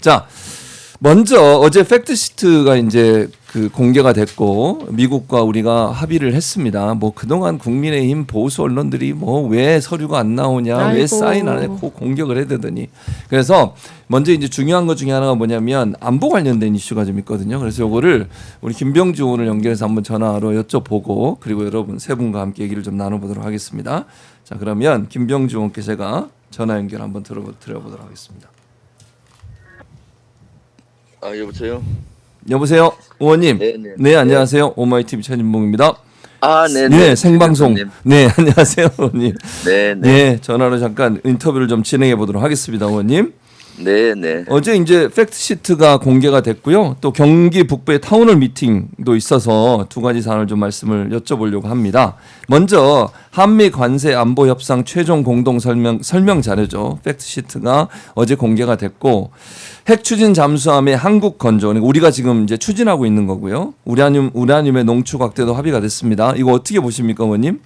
자, 먼저 어제 팩트시트가 이제 그 공개가 됐고 미국과 우리가 합의를 했습니다. 뭐 그동안 국민의힘 보수 언론들이 뭐 왜 서류가 안 나오냐, 왜 아이고. 사인 안 했고 공격을 해대더니 그래서 먼저 이제 중요한 것 중에 하나가 뭐냐면 안보 관련된 이슈가 좀 있거든요. 그래서 요거를 우리 김병주 의원을 연결해서 한번 전화로 여쭤보고 그리고 여러분 세 분과 함께 얘기를 좀 나눠보도록 하겠습니다. 자, 그러면 김병주 의원께 제가 전화 연결 한번 드려보도록 하겠습니다. 여보세요? 여보세요, 의원님. 네네. 네, 안녕하세요. 오마이TV 최진봉입니다. 네네. 네, 생방송. 대표님. 네, 안녕하세요, 의원님. 네네. 네, 전화로 잠깐 인터뷰를 좀 진행해 보도록 하겠습니다, 의원님. 네네. 어제 이제 팩트시트가 공개가 됐고요. 또 경기 북부의 타운홀 미팅도 있어서 두 가지 사안을 좀 말씀을 여쭤보려고 합니다. 먼저 한미 관세 안보 협상 최종 공동 설명 자료죠. 팩트시트가 어제 공개가 됐고 핵 추진 잠수함의 한국 건조, 그러니까 우리가 지금 이제 추진하고 있는 거고요. 우라늄의 농축 확대도 합의가 됐습니다. 이거 어떻게 보십니까, 의원님?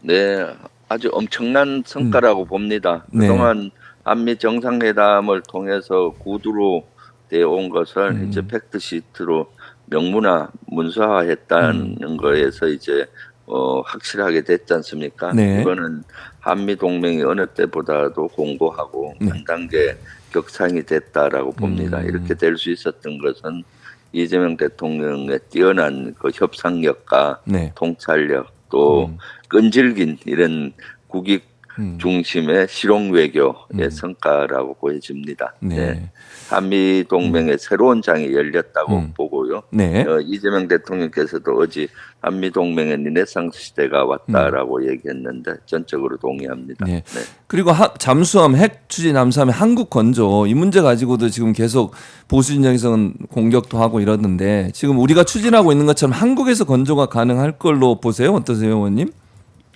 네. 아주 엄청난 성과라고 봅니다. 네. 그동안 한미 정상회담을 통해서 구두로 되어 온 것을 이제 팩트시트로 명문화 문서화했다는 거에서 이제 확실하게 됐지 않습니까? 네. 이거는 한미 동맹이 어느 때보다도 공고하고 한 단계 격상이 됐다라고 봅니다. 이렇게 될 수 있었던 것은 이재명 대통령의 뛰어난 그 협상력과 네. 통찰력 또 끈질긴 이런 국익 중심의 실용 외교의 성과라고 보여집니다. 네. 네. 한미 동맹의 새로운 장이 열렸다고 보고요. 네. 이재명 대통령께서도 어제 한미 동맹의 르네상스 시대가 왔다라고 얘기했는데 전적으로 동의합니다. 네. 그리고 잠수함 핵 추진 잠수함의 한국 건조 이 문제 가지고도 지금 계속 보수 진영에서는 공격도 하고 이러는데 지금 우리가 추진하고 있는 것처럼 한국에서 건조가 가능할 걸로 보세요. 어떠세요, 의원님?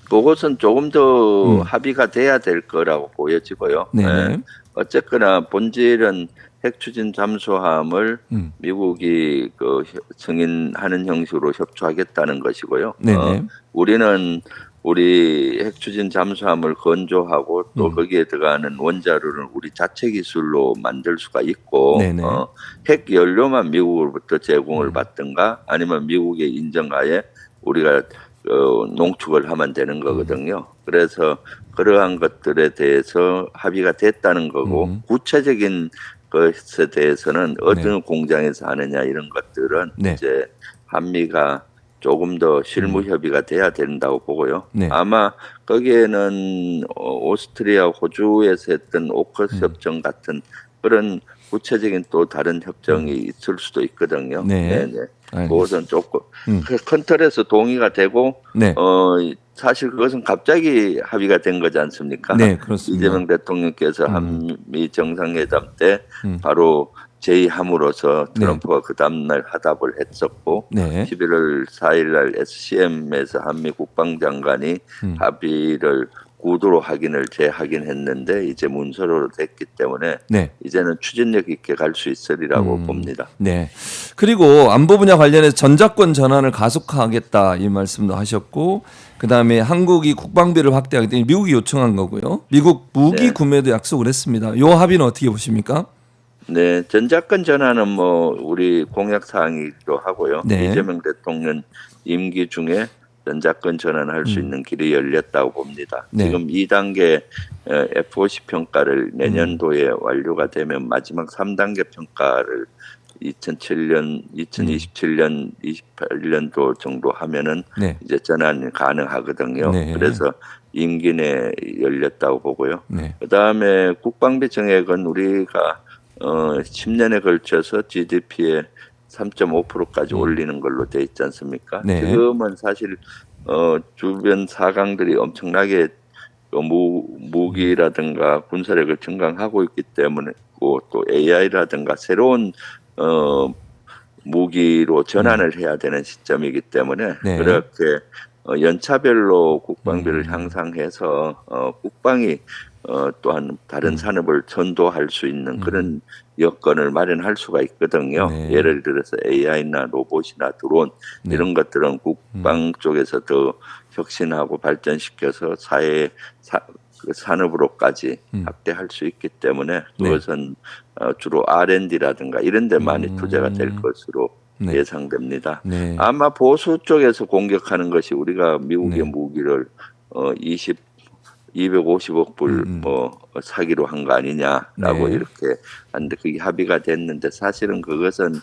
그것은 조금 더 합의가 돼야 될 거라고 보여지고요. 네. 어쨌거나 본질은 핵 추진 잠수함을 미국이 그 승인하는 형식으로 협조하겠다는 것이고요. 네네. 우리는 우리 핵 추진 잠수함을 건조하고 또 거기에 들어가는 원자료를 우리 자체 기술로 만들 수가 있고 핵 연료만 미국으로부터 제공을 받든가 아니면 미국의 인정하에 우리가 농축을 하면 되는 거거든요. 그래서 그러한 것들에 대해서 합의가 됐다는 거고 구체적인 것에 대해서는 어느 공장에서 하느냐 이런 것들은 이제 한미가 조금 더 실무 협의가 돼야 된다고 보고요. 아마 거기에는 오스트리아, 호주에서 했던 오커스 협정 같은 그런 구체적인 또 다른 협정이 있을 수도 있거든요. 그것은 조금 큰 틀에서 동의가 되고 사실 그것은 갑자기 합의가 된 거지 않습니까? 네, 그렇습니다. 이재명 대통령께서 한미 정상회담 때 바로 제의함으로써 트럼프가 그 다음날 화답을 했었고 11월 4일 날 SCM에서 한미 국방장관이 합의를 구두로 확인을 재확인했는데 이제 문서로 됐기 때문에 이제는 추진력 있게 갈 수 있으리라고 봅니다. 네. 그리고 안보 분야 관련해서 전자권 전환을 가속화하겠다 이 말씀도 하셨고 그다음에 한국이 국방비를 확대하겠다. 미국이 요청한 거고요. 미국 무기 구매도 약속을 했습니다. 요 합의는 어떻게 보십니까? 네, 전자권 전환은 뭐 우리 공약 사항이기도 하고요. 이재명 대통령 임기 중에 전자권 전환할 수 있는 길이 열렸다고 봅니다. 지금 2단계 F-50 평가를 내년도에 완료가 되면 마지막 3단계 평가를 2027년, 28년도 정도 하면은 이제 전환이 가능하거든요. 그래서 임기 내 열렸다고 보고요. 그다음에 국방비 정액은 우리가 10년에 걸쳐서 GDP의 3.5%까지 올리는 걸로 돼 있지 않습니까? 지금은 사실 주변 사강들이 엄청나게 무기라든가 군사력을 증강하고 있기 때문에 또 AI라든가 새로운 무기로 전환을 해야 되는 시점이기 때문에 그렇게 연차별로 국방비를 향상해서 국방이 또한 다른 산업을 전도할 수 있는 그런 여건을 마련할 수가 있거든요. 예를 들어서 AI나 로봇이나 드론 이런 것들은 국방 쪽에서 더 혁신하고 발전시켜서 그 산업으로까지 확대할 수 있기 때문에 그것은 주로 R&D라든가 이런 데 많이 투자가 될 것으로 네. 예상됩니다. 네. 아마 보수 쪽에서 공격하는 것이 우리가 미국의 네. 무기를 250억 불 사기로 한 거 아니냐라고 네. 이렇게 하는데 그게 합의가 됐는데 사실은 그것은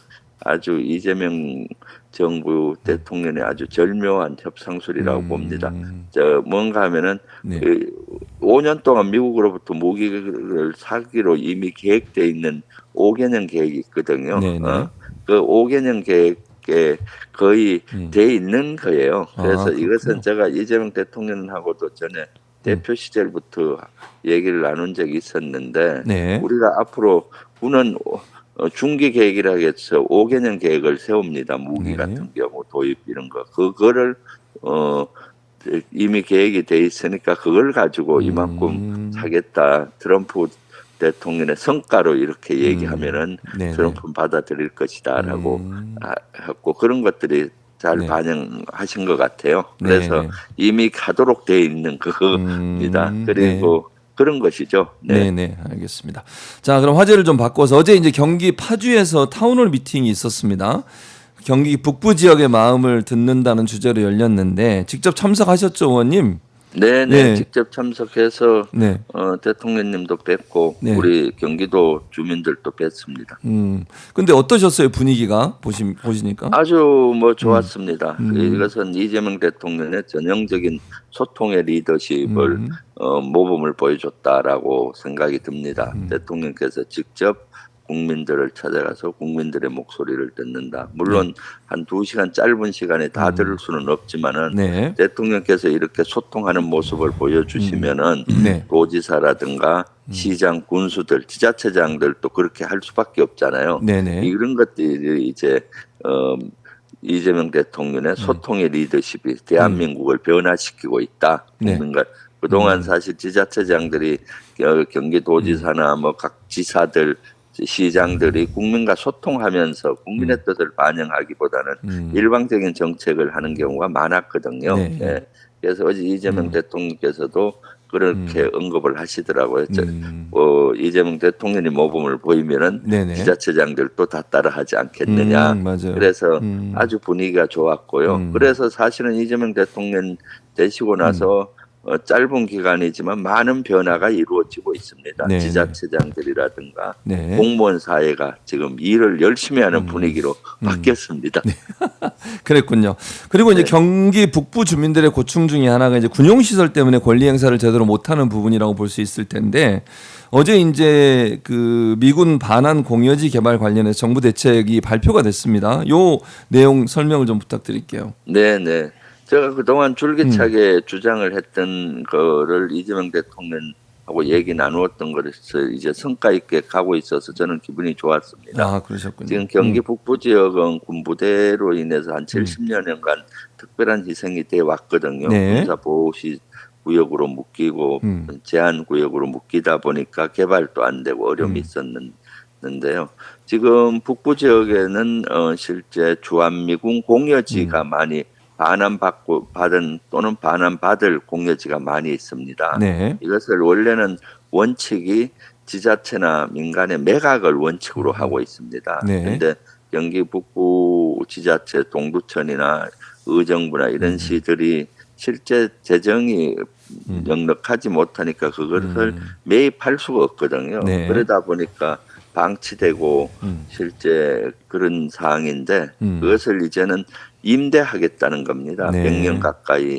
아주 이재명 정부 대통령의 아주 절묘한 협상술이라고 봅니다. 뭔가 하면은 네. 5년 동안 미국으로부터 무기를 사기로 이미 계획돼 있는 5개년 계획이 있거든요. 네네. 그 5개년 계획에 거의 돼 있는 거예요. 그래서 그렇군요. 이것은 제가 이재명 대통령하고도 전에 대표 시절부터 얘기를 나눈 적이 있었는데 네. 우리가 앞으로 군은 중기 계획이라 해서 5개년 계획을 세웁니다. 무기 네. 같은 경우 도입 이런 거. 그거를 이미 계획이 돼 있으니까 그걸 가지고 이만큼 사겠다. 트럼프 대통령의 성과로 이렇게 얘기하면은 네네. 트럼프는 받아들일 것이다라고 했고 그런 것들이 잘 네. 반영하신 것 같아요. 그래서 네네. 이미 가도록 돼 있는 그겁니다. 그리고 그런 것이죠. 네, 네, 알겠습니다. 자, 그럼 화제를 좀 바꿔서 어제 이제 경기 파주에서 타운홀 미팅이 있었습니다. 경기 북부 지역의 마음을 듣는다는 주제로 열렸는데 직접 참석하셨죠, 의원님? 네, 네. 직접 참석해서 네. 대통령님도 뵙고 네. 우리 경기도 주민들도 뵀습니다. 근데 어떠셨어요, 분위기가 보시니까? 아주 좋았습니다. 이것은 이재명 대통령의 전형적인 소통의 리더십을 모범을 보여줬다라고 생각이 듭니다. 대통령께서 직접 국민들을 찾아가서 국민들의 목소리를 듣는다. 물론 한 2시간 짧은 시간에 다 들을 수는 없지만은 네. 대통령께서 이렇게 소통하는 모습을 보여주시면은 네. 도지사라든가 시장, 군수들, 지자체장들도 그렇게 할 수밖에 없잖아요. 네네. 이런 것들이 이제 이재명 대통령의 소통의 리더십이 대한민국을 변화시키고 있다. 국민과 그동안 사실 지자체장들이 경기도지사나 각 지사들 시장들이 국민과 소통하면서 국민의 뜻을 반영하기보다는 일방적인 정책을 하는 경우가 많았거든요. 네. 네. 그래서 어제 이재명 대통령께서도 그렇게 언급을 하시더라고요. 이재명 대통령이 모범을 보이면은 네네. 지자체장들도 다 따라하지 않겠느냐. 맞아요. 그래서 아주 분위기가 좋았고요. 그래서 사실은 이재명 대통령 되시고 나서 짧은 기간이지만 많은 변화가 이루어지고 있습니다. 네네. 지자체장들이라든가 네. 공무원 사회가 지금 일을 열심히 하는 분위기로 바뀌었습니다. 그랬군요. 그리고 이제 경기 북부 주민들의 고충 중에 하나가 이제 군용시설 때문에 권리 행사를 제대로 못하는 부분이라고 볼 수 있을 텐데 어제 이제 그 미군 반환 공여지 개발 관련해서 정부 대책이 발표가 됐습니다. 요 내용 설명을 좀 부탁드릴게요. 네. 제가 그동안 줄기차게 주장을 했던 거를 이재명 대통령하고 얘기 나누었던 거에서 이제 성과 있게 가고 있어서 저는 기분이 좋았습니다. 아, 그러셨군요. 지금 경기 북부 지역은 군부대로 인해서 한 70여년간 특별한 희생이 돼 왔거든요. 네. 군사보호시 구역으로 묶이고 제한 구역으로 묶이다 보니까 개발도 안 되고 어려움이 있었는데요. 지금 북부 지역에는 실제 주한미군 공여지가 많이 반환받은 또는 반환받을 공여지가 많이 있습니다. 네. 이것을 원래는 원칙이 지자체나 민간의 매각을 원칙으로 하고 있습니다. 네. 그런데 경기 북부 지자체 동두천이나 의정부나 이런 시들이 실제 재정이 넉넉하지 못하니까 그것을 매입할 수가 없거든요. 네. 그러다 보니까 방치되고 실제 그런 상황인데 그것을 이제는 임대하겠다는 겁니다. 네. 100년 가까이.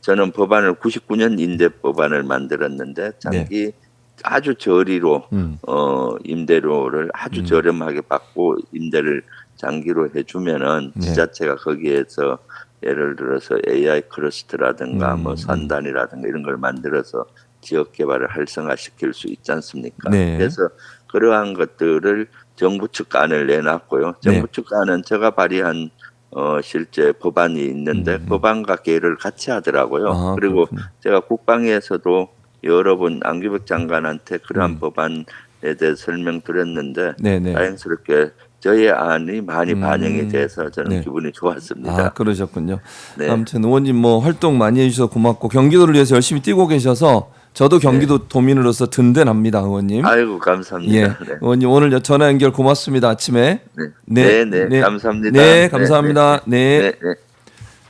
저는 법안을 99년 임대 법안을 만들었는데 장기 아주 저리로 임대료를 아주 저렴하게 받고 임대를 장기로 해주면은 지자체가 거기에서 예를 들어서 AI 클러스터라든가 산단이라든가 이런 걸 만들어서 지역 개발을 활성화시킬 수 있지 않습니까? 네. 그래서 그러한 것들을 정부 측 안을 내놨고요. 정부 측 안은 제가 발의한 실제 법안이 있는데 법안과 계획을 같이 하더라고요. 아, 그리고 그렇군요. 제가 국방위에서도 여러 번 안규백 장관한테 그러한 법안에 대해 설명드렸는데 네네. 다행스럽게 저의 안이 많이 반영이 돼서 저는 기분이 좋았습니다. 아, 그러셨군요. 네. 아무튼 의원님 활동 많이 해주셔서 고맙고 경기도를 위해서 열심히 뛰고 계셔서 저도 경기도 도민으로서 든든합니다, 의원님. 아이고 감사합니다. 예, 네. 의원님 오늘 전화 연결 고맙습니다. 아침에. 네, 감사합니다. 네, 감사합니다. 네. 네, 네.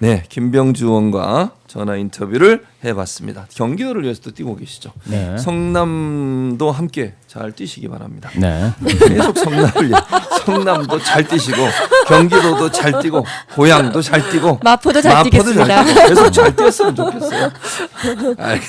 네, 김병주 의원과 전화 인터뷰를 해봤습니다. 경기도를 위해서도 뛰고 계시죠. 네. 성남도 함께 잘 뛰시기 바랍니다. 네. 계속 성남도 잘 뛰시고 경기도도 잘 뛰고 고향도 잘 뛰고 마포도 잘 뛰겠습니다. 계속 잘 뛰었으면 좋겠어요. 알겠습니다.